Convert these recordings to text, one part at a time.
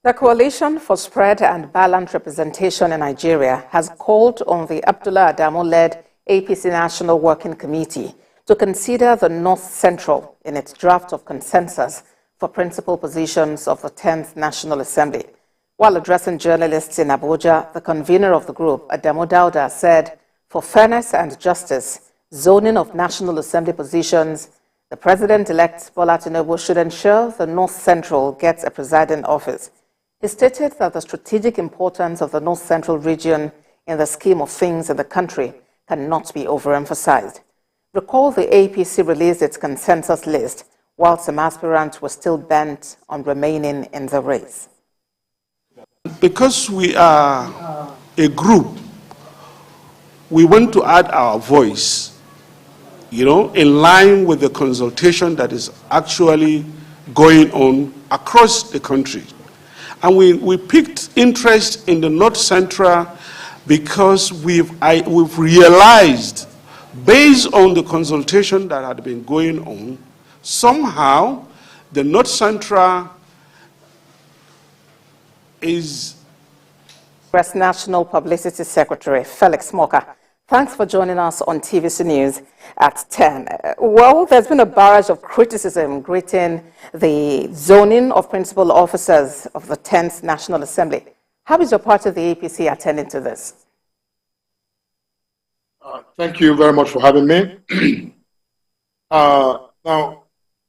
The Coalition for Spread and Balanced Representation in Nigeria has called on the Abdullahi Adamu-led APC National Working Committee to consider the North Central in its draft of consensus for principal positions of the 10th National Assembly. While addressing journalists in Abuja, the convener of the group, Adamu Dauda, said, for fairness and justice, zoning of National Assembly positions, the President-elect Bola Tinubu should ensure the North Central gets a presiding office. He stated that the strategic importance of the North Central region in the scheme of things in the country cannot be overemphasized. Recall the APC released its consensus list while some aspirants were still bent on remaining in the race. Because we are a group, we want to add our voice, in line with the consultation that is actually going on across the country. And we picked interest in the North Central because we've realized, based on the consultation that had been going on, somehow the North Central is... National Publicity Secretary Felix Moka, thanks for joining us on TVC News at 10. Well, there's been a barrage of criticism greeting the zoning of principal officers of the 10th National Assembly. How is your party, the APC, attending to this? Thank you very much for having me. Now,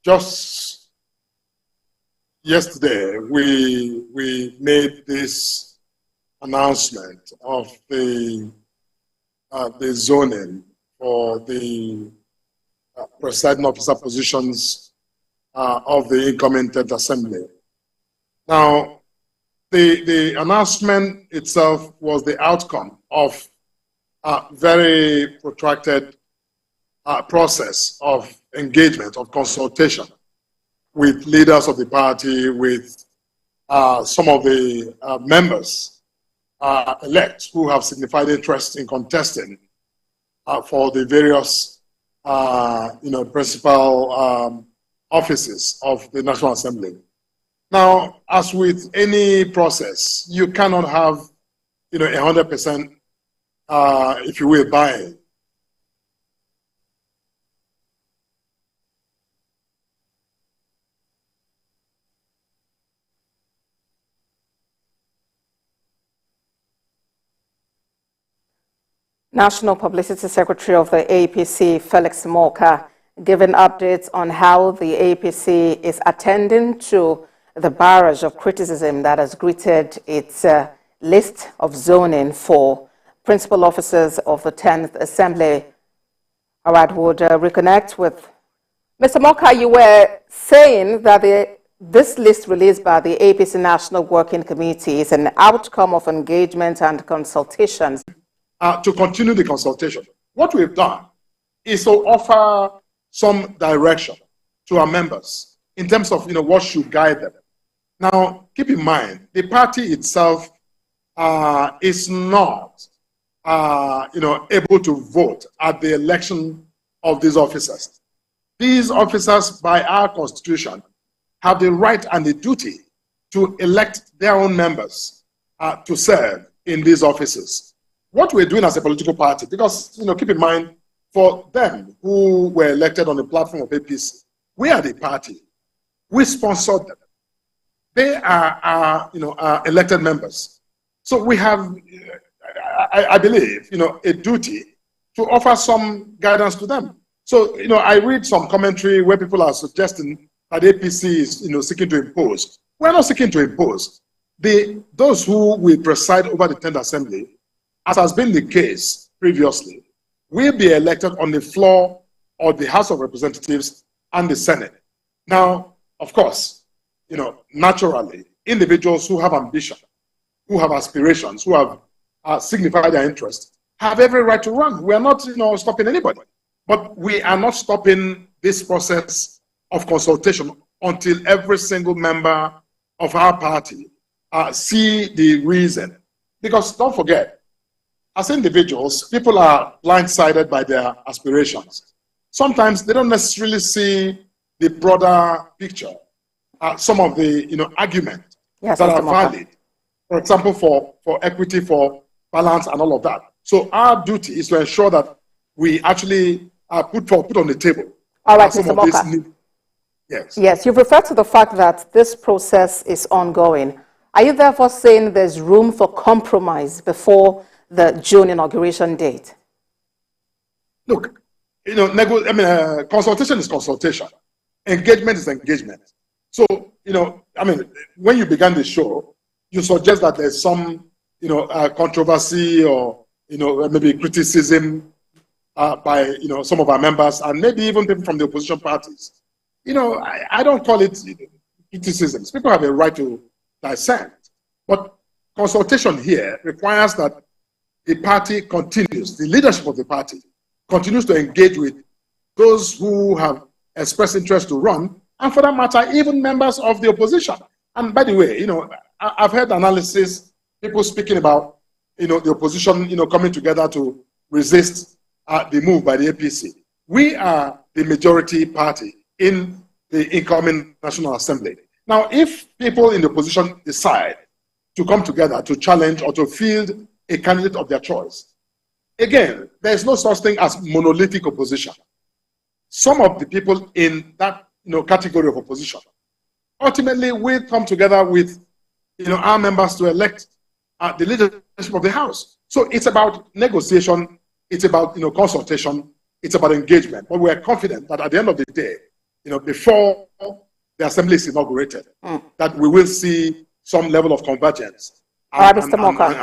just yesterday, we made this announcement of the zoning for the presiding officer positions of the incoming 10th Assembly. Now, the announcement itself was the outcome of a very protracted process of engagement, of consultation with leaders of the party, with some of the members elect who have signified interest in contesting for the various, principal offices of the National Assembly. Now, as with any process, you cannot have, 100%, if you will, buy-in. National Publicity Secretary of the APC, Felix Moka, giving updates on how the APC is attending to the barrage of criticism that has greeted its list of zoning for principal officers of the 10th Assembly. All right, we'll reconnect with Mr. Moka. You were saying that this list released by the APC National Working Committee is an outcome of engagement and consultations. To continue the consultation. What we've done is to offer some direction to our members in terms of what should guide them. Now, keep in mind, the party itself is not able to vote at the election of these officers. These officers, by our constitution, have the right and the duty to elect their own members to serve in these offices. What we're doing as a political party, because, keep in mind, for them who were elected on the platform of APC, we are the party. We sponsored them. They are our elected members. So we have, I believe, a duty to offer some guidance to them. So, I read some commentary where people are suggesting that APC is, seeking to impose. We're not seeking to impose. Those who will preside over the 10th Assembly, as has been the case previously, will be elected on the floor of the House of Representatives and the Senate. Now, of course, naturally, individuals who have ambition, who have aspirations, who have signified their interest, have every right to run. We are not, stopping anybody. But we are not stopping this process of consultation until every single member of our party see the reason. Because don't forget, as individuals, people are blindsided by their aspirations. Sometimes they don't necessarily see the broader picture, some of the argument Yes, that Mr. are Moka. valid, for example, for equity, for balance, and all of that. So our duty is to ensure that we actually put on the table All right, some Mr. of these Moka. new. Yes. Yes, you've referred to the fact that this process is ongoing. Are you therefore saying there's room for compromise before the June inauguration date? Look, consultation is consultation. Engagement is engagement. So, when you began the show, you suggest that there's some, controversy or, maybe criticism by, some of our members and maybe even people from the opposition parties. I don't call it criticisms. People have a right to dissent. But consultation here requires that the party continues, the leadership of the party continues to engage with those who have expressed interest to run, and for that matter, even members of the opposition. And by the way, I've heard analysis, people speaking about, the opposition, coming together to resist the move by the APC. We are the majority party in the incoming National Assembly. Now, if people in the opposition decide to come together to challenge or to field a candidate of their choice, again, there is no such thing as monolithic opposition. Some of the people in that category of opposition ultimately will come together with our members to elect the leadership of the House. So it's about negotiation, it's about consultation, it's about engagement. But we are confident that at the end of the day, before the Assembly is inaugurated, that we will see some level of convergence. Mr. Moka.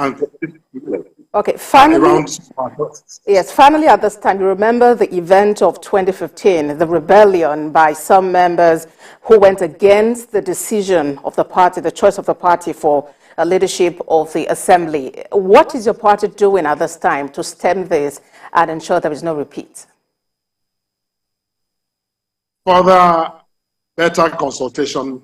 Okay, finally, yes, finally at this time, you remember the event of 2015, the rebellion by some members who went against the decision of the party, the choice of the party for leadership of the Assembly. What is your party doing at this time to stem this and ensure there is no repeat? Further Better consultation,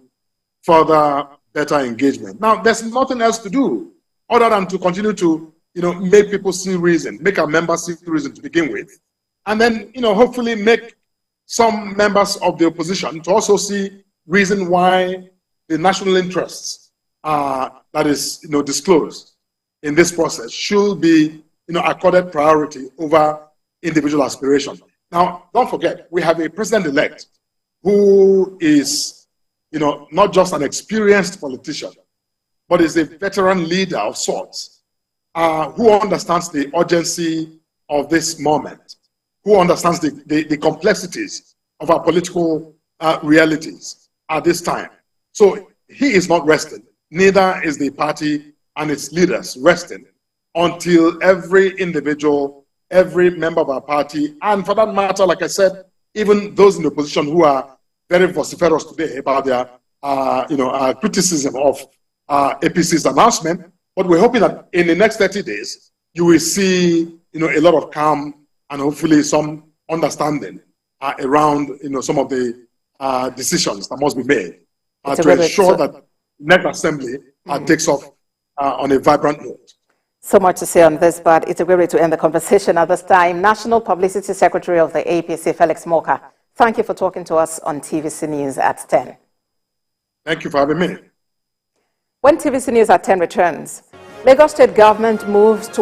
further better engagement. Now, there's nothing else to do other than to continue to make people see reason, make our members see reason to begin with. And then, hopefully make some members of the opposition to also see reason why the national interests that is, disclosed in this process should be, accorded priority over individual aspiration. Now, don't forget, we have a president-elect who is, not just an experienced politician, but is a veteran leader of sorts, who understands the urgency of this moment, who understands the complexities of our political realities at this time. So he is not resting, neither is the party and its leaders resting until every individual, every member of our party, and for that matter, like I said, even those in the opposition who are very vociferous today about their criticism of APC's announcement, but we're hoping that in the next 30 days, you will see, a lot of calm and hopefully some understanding around, some of the decisions that must be made to ensure that next assembly takes off on a vibrant note. So much to say on this, but it's a great way to end the conversation at this time. National Publicity Secretary of the APC, Felix Moka, thank you for talking to us on TVC News at 10. Thank you for having me. When TVC News at 10 returns, Lagos State government moves to